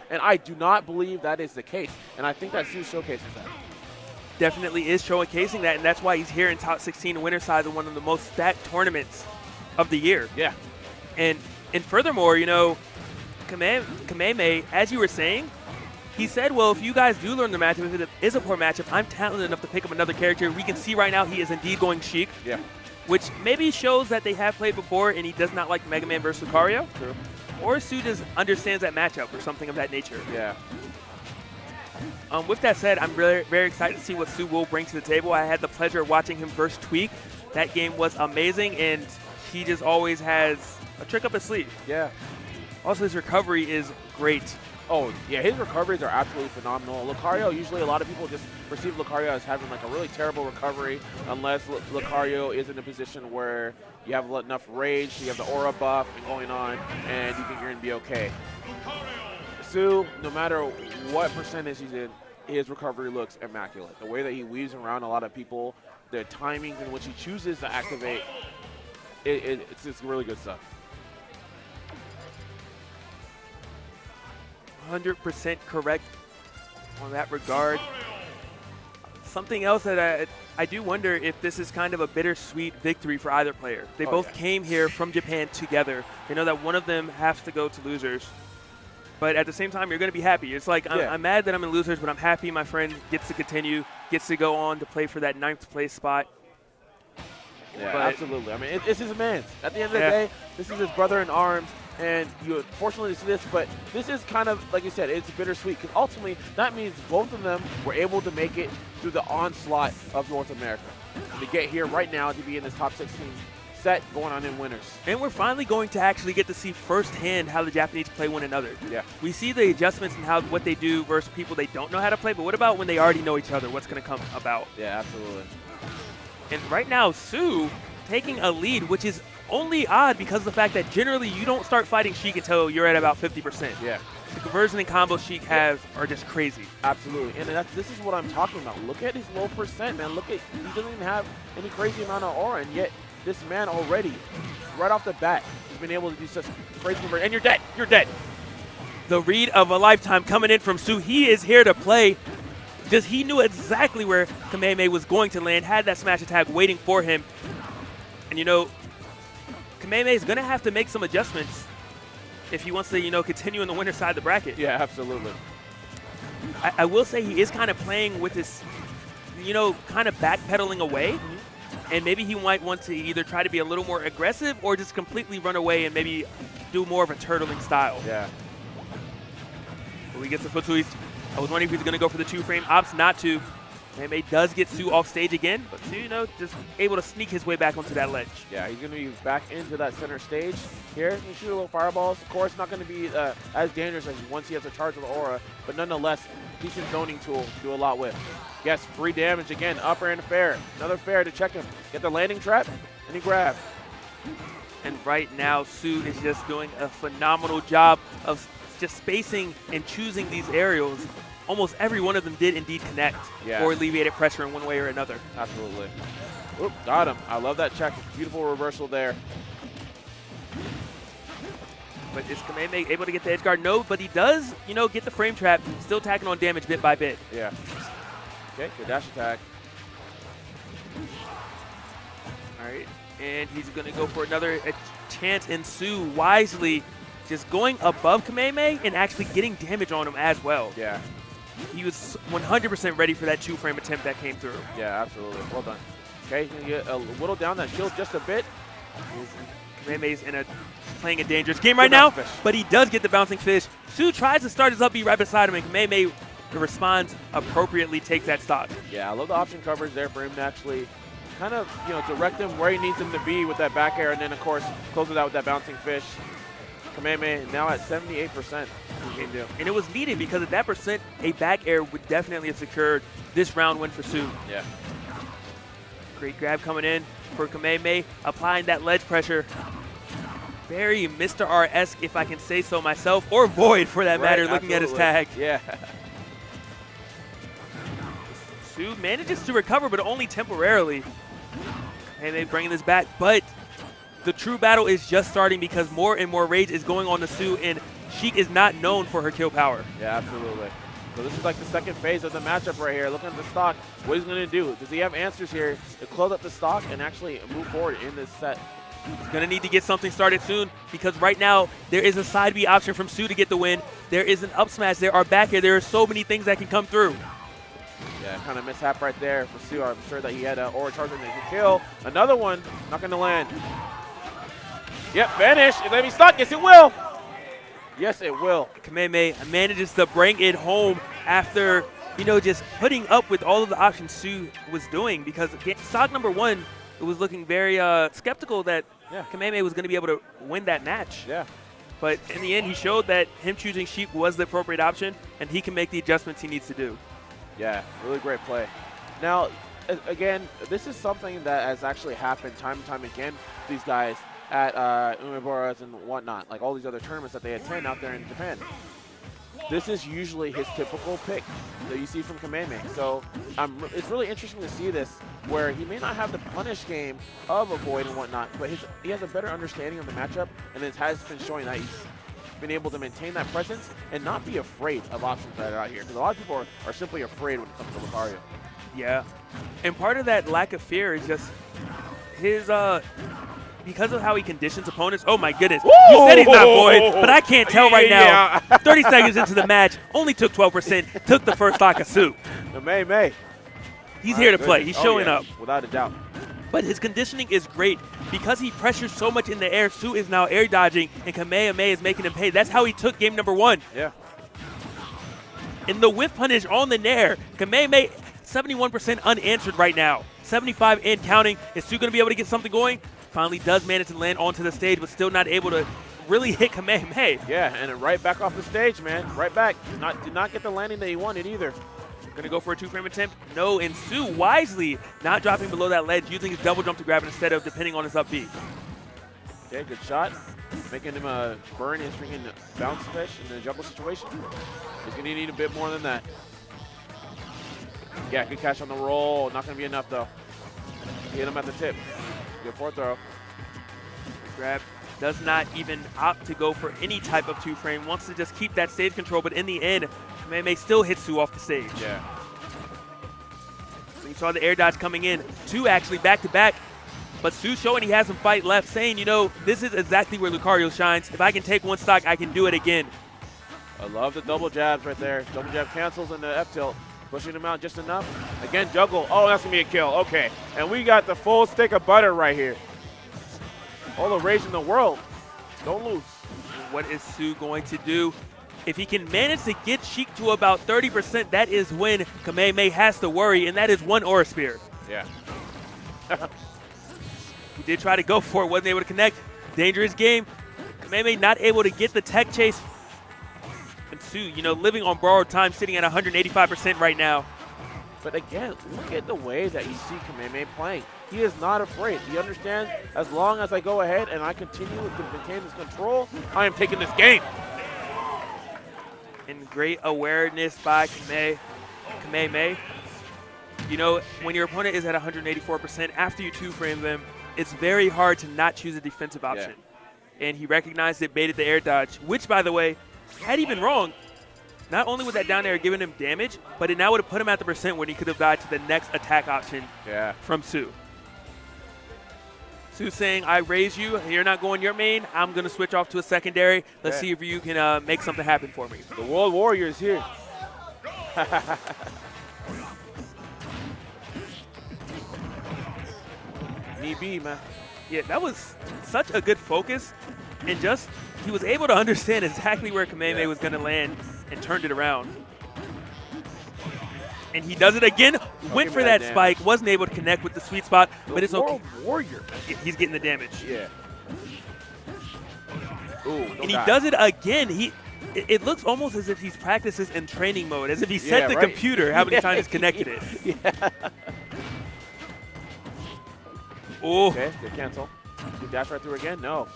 And I do not believe that is the case. And I think that Su showcases that. Definitely is showcasing that, and that's why he's here in top 16 winner side of one of the most stacked tournaments of the year. Yeah. And furthermore, Kameme, as you were saying, he said, well, if you guys do learn the matchup, if it is a poor matchup, I'm talented enough to pick up another character. We can see right now he is indeed going Sheik. Yeah. Which maybe shows that they have played before and he does not like Mega Man versus Lucario. True. Or Su just understands that matchup or something of that nature. Yeah. With that said, I'm very, very excited to see what Su will bring to the table. I had the pleasure of watching him versus Tweak. That game was amazing, and he just always has a trick up his sleeve. Yeah. Also, his recovery is great. Oh, yeah, his recoveries are absolutely phenomenal. Lucario, usually a lot of people just perceive Lucario as having like a really terrible recovery unless Lucario is in a position where you have enough rage, you have the aura buff going on, and you think you're going to be okay. Su, no matter what percentage he's in, his recovery looks immaculate. The way that he weaves around a lot of people, the timings in which he chooses to activate, it's just really good stuff. 100% correct on that regard. Something else that I do wonder if this is kind of a bittersweet victory for either player. They both came here from Japan together. They know that one of them has to go to losers. But at the same time, you're going to be happy. It's like, I'm mad that I'm in losers, but I'm happy my friend gets to continue, gets to go on to play for that 9th place spot. Yeah, absolutely. I mean, it's his man. At the end of the day, this is his brother in arms. And you unfortunately see this, but this is kind of, like you said, it's bittersweet because ultimately that means both of them were able to make it through the onslaught of North America. And to get here right now to be in this top 16 set going on in winners. And we're finally going to actually get to see firsthand how the Japanese play one another. Yeah. We see the adjustments and what they do versus people they don't know how to play, but what about when they already know each other? What's going to come about? Yeah, absolutely. And right now, Su taking a lead, which is only odd because of the fact that generally you don't start fighting Sheik until you're at about 50%. Yeah. The conversion and combos Sheik have are just crazy. Absolutely. And this is what I'm talking about. Look at his low percent, man. Look at, he doesn't even have any crazy amount of aura, and yet this man already, right off the bat, has been able to do such crazy conversion. And you're dead. You're dead. The read of a lifetime coming in from Su. He is here to play. Because he knew exactly where Kameme was going to land, had that smash attack waiting for him. And Kameme is going to have to make some adjustments if he wants to, continue in the winner side of the bracket. Yeah, absolutely. I will say he is kind of playing with this, kind of backpedaling away. Mm-hmm. And maybe he might want to either try to be a little more aggressive or just completely run away and maybe do more of a turtling style. Yeah. But he gets the foot twist. I was wondering if he was going to go for the 2-frame. Opts not to. Kameme does get Su off stage again, but Su, just able to sneak his way back onto that ledge. Yeah, he's going to be back into that center stage here. He shoot a little fireballs. Of course, not going to be as dangerous as once he has a charge with the aura, but nonetheless, decent zoning tool to do a lot with. Yes, free damage again, upper and fair. Another fair to check him. Get the landing trap, and he grab. And right now, Su is just doing a phenomenal job of just spacing and choosing these aerials. Almost every one of them did indeed connect or alleviated pressure in one way or another. Absolutely. Oop, got him. I love that check. Beautiful reversal there. But is Kameme able to get the edge guard? No, but he does, get the frame trap, still tacking on damage bit by bit. Yeah. Okay, good dash attack. All right, and he's going to go for another chance, and Su wisely just going above Kameme and actually getting damage on him as well. Yeah. He was 100% ready for that 2-frame attempt that came through. Yeah, absolutely. Well done. Okay, he's going to get a whittle down that shield just a bit. Kameme's playing a dangerous game right now, but he does get the bouncing fish. Su tries to start his up B right beside him, and Kameme responds appropriately, takes that stock. Yeah, I love the option coverage there for him to actually kind of, direct him where he needs him to be with that back air, and then, of course, close it out with that bouncing fish. Kameme now at 78%. And it was needed because at that percent, a back air would definitely have secured this round win for Su. Yeah. Great grab coming in for Kameme, applying that ledge pressure. Very Mr. R-esque, if I can say so myself, or Void for that matter, looking at his tag. Yeah. Su manages to recover, but only temporarily. Kameme bringing this back, but the true battle is just starting because more and more rage is going on to Su, and Sheik is not known for her kill power. Yeah, absolutely. So this is like the second phase of the matchup right here. Looking at the stock, what he's going to do. Does he have answers here to close up the stock and actually move forward in this set? He's going to need to get something started soon because right now there is a side B option from Su to get the win. There is an up smash. There are back air. There are so many things that can come through. Yeah, kind of mishap right there for Su. I'm sure that he had an aura charge and he could kill. Another one, not going to land. Yep, vanish. Is it going to be stuck? Yes, it will. Yes, it will. Kameme manages to bring it home after, just putting up with all of the options Su was doing because stock number 1, it was looking very skeptical that Kameme was going to be able to win that match. Yeah. But in the end, he showed that him choosing Sheik was the appropriate option, and he can make the adjustments he needs to do. Yeah, really great play. Now, again, this is something that has actually happened time and time again with these guys at Unrivaled and whatnot, like all these other tournaments that they attend out there in Japan. This is usually his typical pick that you see from Kameme. So it's really interesting to see this, where he may not have the punish game of Avoid and whatnot, but he has a better understanding of the matchup, and it has been showing that he's been able to maintain that presence and not be afraid of options that are out here. Because a lot of people are simply afraid when it comes to Lucario. Yeah. And part of that lack of fear is just his because of how he conditions opponents. Oh my goodness. Woo! You said he's not void, but I can't tell right now. 30 seconds into the match, only took 12%, took the first stock of Su. May. He's here to play. He's showing up. Without a doubt. But his conditioning is great. Because he pressures so much in the air, Su is now air dodging, and Kameme is making him pay. That's how he took game number 1. Yeah. In the whiff punish on the Nair, Kameme 71% unanswered right now. 75 and counting. Is Su going to be able to get something going? Finally does manage to land onto the stage, but still not able to really hit Kameme. Yeah, and right back off the stage, man. Right back. Did not get the landing that he wanted either. Going to go for a 2-frame attempt? No, and Su wisely not dropping below that ledge, using his double jump to grab it instead of depending on his up B. Okay, good shot. Making him burn his freaking bounce fish in the juggle situation. He's going to need a bit more than that. Yeah, good catch on the roll. Not going to be enough, though. Hit him at the tip. Good forward throw. Grab. Does not even opt to go for any type of 2-frame. Wants to just keep that stage control, but in the end, Kameme still hits Su off the stage. Yeah. So you saw the air dodge coming in. 2 actually back-to-back. But Su showing he has some fight left, saying, this is exactly where Lucario shines. If I can take one stock, I can do it again. I love the double jabs right there. Double jab cancels in the F-tilt. Pushing him out just enough. Again, juggle. Oh, that's going to be a kill. Okay. And we got the full stick of butter right here. All the rage in the world. Don't lose. What is Su going to do? If he can manage to get Sheik to about 30%, that is when Kameme has to worry, and that is one Aura Spear. Yeah. He did try to go for it, wasn't able to connect. Dangerous game. Kameme not able to get the tech chase. And Su, living on borrowed time, sitting at 185% right now. But again, look at the way that you see Kameme playing. He is not afraid. He understands, as long as I go ahead and I continue to maintain this control, I am taking this game. And great awareness by Kameme. When your opponent is at 184%, after you 2-frame them, it's very hard to not choose a defensive option. Yeah. And he recognized it, baited the air dodge, which, by the way, had he been wrong, not only was that down air giving him damage, but it now would have put him at the percent when he could have died to the next attack option from Su. Su saying, I raise you, you're not going your main, I'm going to switch off to a secondary. Let's see if you can make something happen for me. The World Warrior is here. Knee B, man. Yeah, that was such a good focus. And just, he was able to understand exactly where Kameme was going to land and turned it around. And he does it again. Went for that spike. Wasn't able to connect with the sweet spot, but it's okay. Warrior. He's getting the damage. Yeah. Ooh, and he does it again. It looks almost as if he's practices in training mode, as if he set the computer how many times he's connected it. Yeah. Oh. Okay, good cancel. Good dash right through again. No.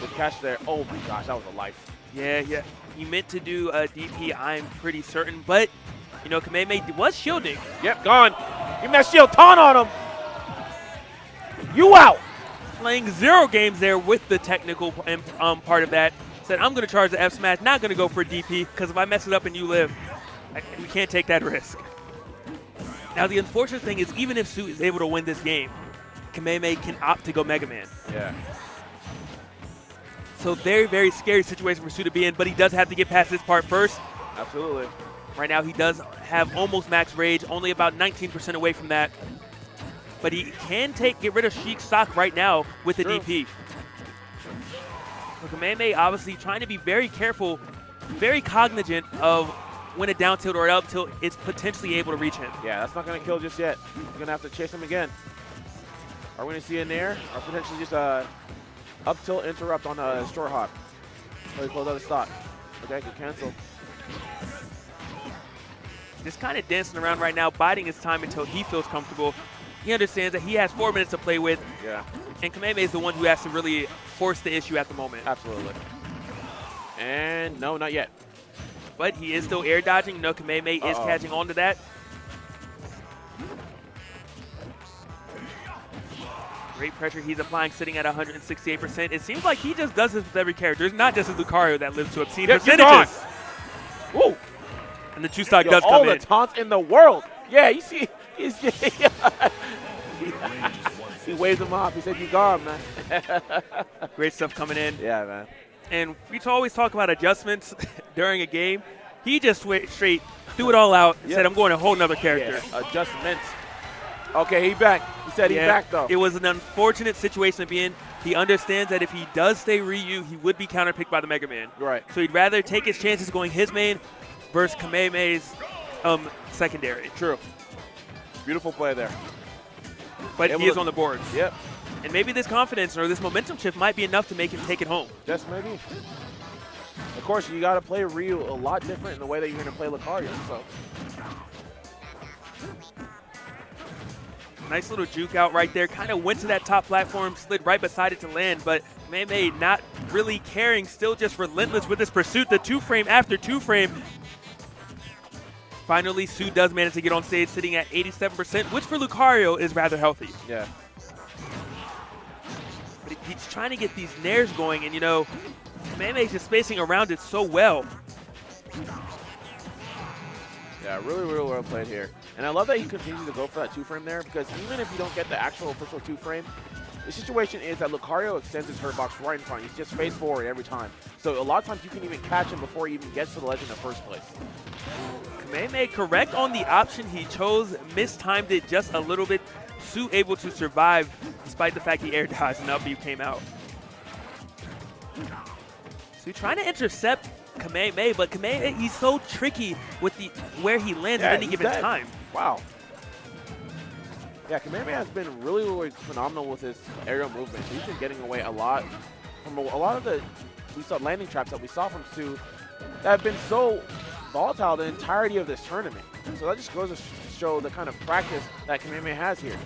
Good catch there. Oh my gosh, that was a life. Yeah. He meant to do a DP, I'm pretty certain, but Kameme was shielding. Yep, gone. Give him that shield taunt on him. You out. Playing 0 games there with the technical part of that. said, I'm going to charge the F smash, not going to go for a DP, because if I mess it up and you live, we can't take that risk. Now, the unfortunate thing is, even if Su is able to win this game, Kameme can opt to go Mega Man. Yeah. So very, very scary situation for Su to be in, but he does have to get past this part first. Absolutely. Right now, he does have almost max rage, only about 19% away from that. But he can get rid of Sheik's stock right now with the DP. So Kameme obviously trying to be very careful, very cognizant of when a down tilt or an up tilt is potentially able to reach him. Yeah, that's not going to kill just yet. You're going to have to chase him again. Are we going to see an air or potentially just a up tilt interrupt on a short hop? Or he close out the stock. Okay, good cancel. Just kind of dancing around right now, biding his time until he feels comfortable. He understands that he has 4 minutes to play with. Yeah. And Kameme is the one who has to really force the issue at the moment. Absolutely. And no, not yet. But he is still air dodging. No, Kameme is catching on to that. Great pressure he's applying, sitting at 168%. It seems like he just does this with every character. It's not just as Lucario that lives to obscene percentages. Woo! And the 2-stock does come in. All the taunts in the world. Yeah, you see. He waved him off. He said, you got him, man. Great stuff coming in. Yeah, man. And we always talk about adjustments during a game. He just went straight, threw it all out, and said, I'm going a whole nother character. Yeah, adjustments. Okay, he's back. He said he's back, though. It was an unfortunate situation to be in. He understands that if he does stay Ryu, he would be counterpicked by the Mega Man. Right. So he'd rather take his chances going his main versus Kameme's secondary. True. Beautiful play there. But he is on the board. Yep. And maybe this confidence or this momentum shift might be enough to make him take it home. Just maybe. Of course, you got to play Ryu a lot different in the way that you're going to play Lucario. So. Nice little juke out right there. Kind of went to that top platform, slid right beside it to land, but Kameme not really caring, still just relentless with his pursuit. The 2-frame after 2-frame. Finally, Su does manage to get on stage, sitting at 87%, which for Lucario is rather healthy. Yeah. But he's trying to get these nairs going, and, you know, Kameme is just spacing around it so well. Yeah, really, really well played here. And I love that he continues to go for that 2-frame there, because even if you don't get the actual official 2-frame, the situation is that Lucario extends his hurt box right in front. He's just face forward every time. So a lot of times you can even catch him before he even gets to the ledge in the first place. Kameme correct on the option he chose, mistimed it just a little bit. Su able to survive despite the fact he air dodged and up B came out. Su trying to intercept Kameme, but Kameme, he's so tricky with where he lands at any given time. Wow. Yeah, Kameme has been really, really phenomenal with his aerial movement. He's been getting away a lot from a lot of the landing traps that we saw from Su that have been so volatile the entirety of this tournament. So that just goes to show the kind of practice that Kameme has here.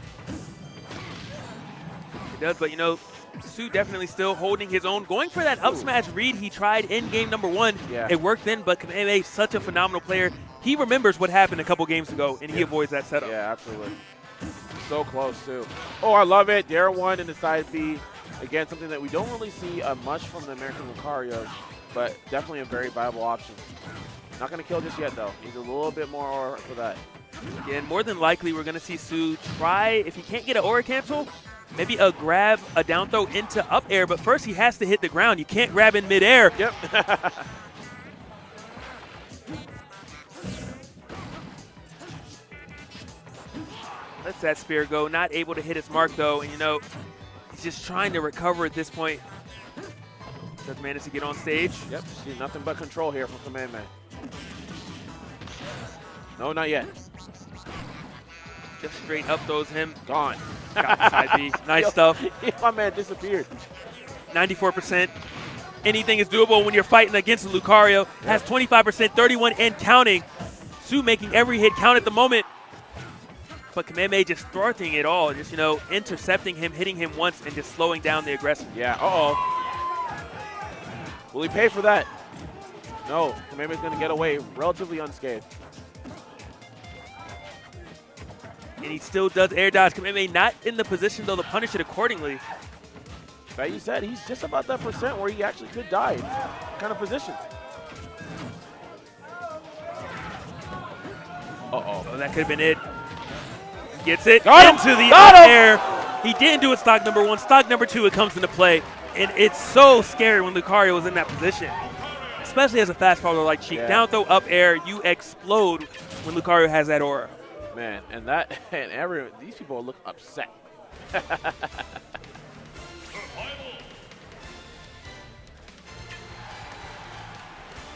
It does, but you know, Su definitely still holding his own. Going for that up smash read he tried in game number 1. Yeah. It worked then, but Kameme, such a phenomenal player. He remembers what happened a couple games ago, and he avoids that setup. Yeah, absolutely. So close, too. Oh, I love it. Dare 1 in the side B. Again, something that we don't really see much from the American Lucario, but definitely a very viable option. Not going to kill just yet, though. Needs a little bit more aura for that. Again, more than likely, we're going to see Su try, if he can't get an aura cancel, maybe a grab, a down throw into up air, but first he has to hit the ground. You can't grab in midair. Yep. Lets that spear go. Not able to hit its mark, though, and, you know, he's just trying to recover at this point. Does manage to get on stage. Yep, see nothing but control here from Kameme. No, not yet. Just straight up throws him. Gone. Got the side B. Nice stuff. My man disappeared. 94%. Anything is doable when you're fighting against Lucario. Has 25%, 31 and counting. Su making every hit count at the moment. But Kameme just thwarting it all. Just, you know, intercepting him, hitting him once, and just slowing down the aggression. Yeah, uh-oh. Will he pay for that? No, Kameme's going to get away relatively unscathed. And he still does air dodge. Kameme not in the position, though, to punish it accordingly. Like you said, he's just about that percent where he actually could die. kind of position. Uh-oh. Oh, that could have been it. Gets it Got him. into the Got up him. air. He didn't do it stock number 1. Stock number 2, it comes into play. And it's so scary when Lucario was in that position, especially as a fast follower like Sheik. Yeah. Down throw, up air, you explode when Lucario has that aura. Man, and these people look upset.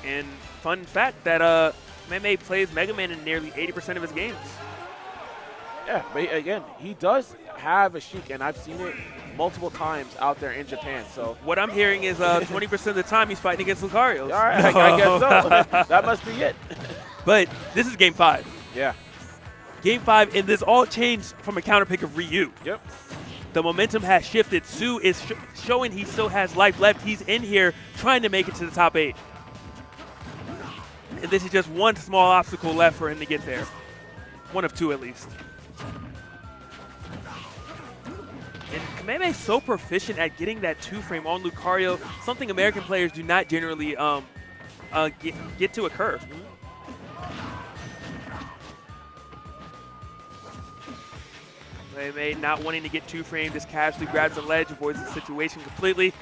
And fun fact that Kameme plays Mega Man in nearly 80% of his games. Yeah, but again, he does have a Sheik, and I've seen it multiple times out there in Japan. So What I'm hearing is 20% of the time he's fighting against Lucario. all right, I guess so. That must be it. But this is Game 5. Yeah. Game 5, and this all changed from a counterpick of Ryu. Yep. The momentum has shifted. Su is showing he still has life left. He's in here trying to make it to the top 8. And this is just one small obstacle left for him to get there. One of 2 at least. And Kameme is so proficient at getting that 2-frame on Lucario, something American players do not generally get to occur. Kameme not wanting to get 2-framed, just casually grabs the ledge, avoids the situation completely.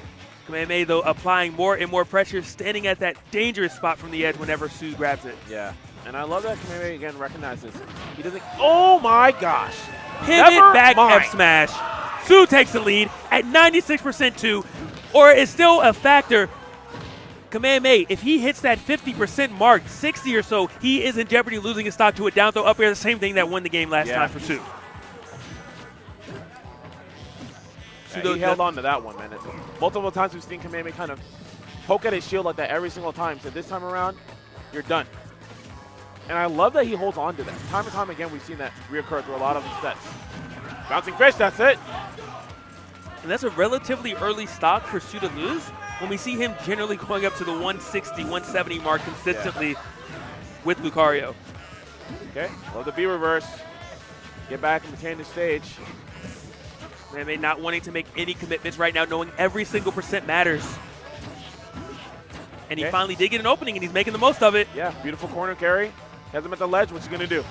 Kameme, though, applying more and more pressure, standing at that dangerous spot from the edge whenever Su grabs it. Yeah. And I love that Kameme, again, recognizes. He doesn't. Oh, my gosh. Pivot Never back mind. F smash. Su takes the lead at 96% too, or is still a factor. Kameme, if he hits that 50% mark, 60 or so, he is in jeopardy of losing his stock to a down throw up air, the same thing that won the game last time for Su. Yeah, he held on to that one, man. Multiple times we've seen Kameme kind of poke at his shield like that every single time. So this time around, you're done. And I love that he holds on to that. Time and time again, we've seen that reoccur through a lot of his sets. Bouncing fish, that's it. And that's a relatively early stock for Su to lose when we see him generally going up to the 160, 170 mark consistently with Lucario. Okay, love the B reverse. Get back and retain the stage. Kameme not wanting to make any commitments right now, knowing every single percent matters. And he finally did get an opening, and he's making the most of it. Yeah, beautiful corner carry. Has him at the ledge. What's he going to do?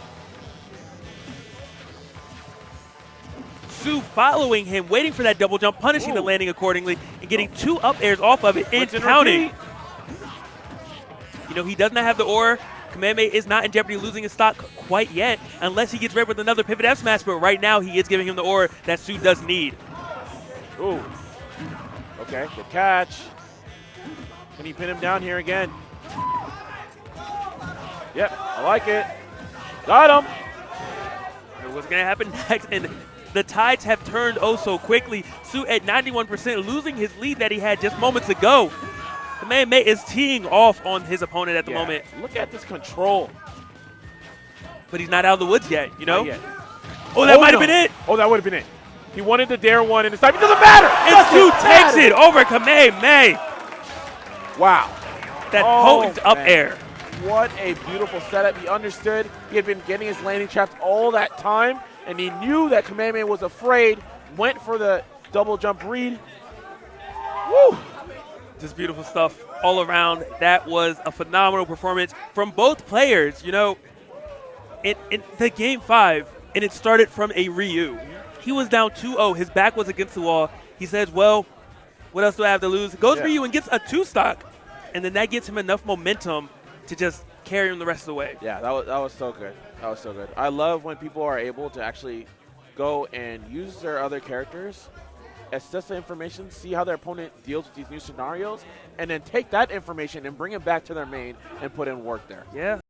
Su following him, waiting for that double jump, punishing the landing accordingly, and getting 2 up airs off of it and counting. You know, he does not have the aura. Kameme is not in jeopardy of losing his stock quite yet, unless he gets ready with another pivot F smash, but right now he is giving him the aura that Su does need. Ooh. Okay, good catch. Can he pin him down here again? Yep, I like it. Got him. What's going to happen next? And the tides have turned oh so quickly. Su at 91%, losing his lead that he had just moments ago. Kameme is teeing off on his opponent at the moment. Look at this control. But he's not out of the woods yet, you know? Not yet. Oh, that might have been it. Oh, that would have been it. He wanted the dare one, and this time it doesn't matter. And Su takes it over Kameme. Wow. That potent up air. What a beautiful setup. He understood. He had been getting his landing traps all that time, and he knew that Kameme was afraid, went for the double jump read. Woo! Just beautiful stuff all around. That was a phenomenal performance from both players. You know, in the Game 5, and it started from a Ryu. He was down 2-0. His back was against the wall. He says, well, what else do I have to lose? Goes Ryu and gets a 2 stock, and then that gets him enough momentum to just carry him the rest of the way. Yeah, that was so good. That was so good. I love when people are able to actually go and use their other characters, assess the information, see how their opponent deals with these new scenarios, and then take that information and bring it back to their main and put in work there. Yeah.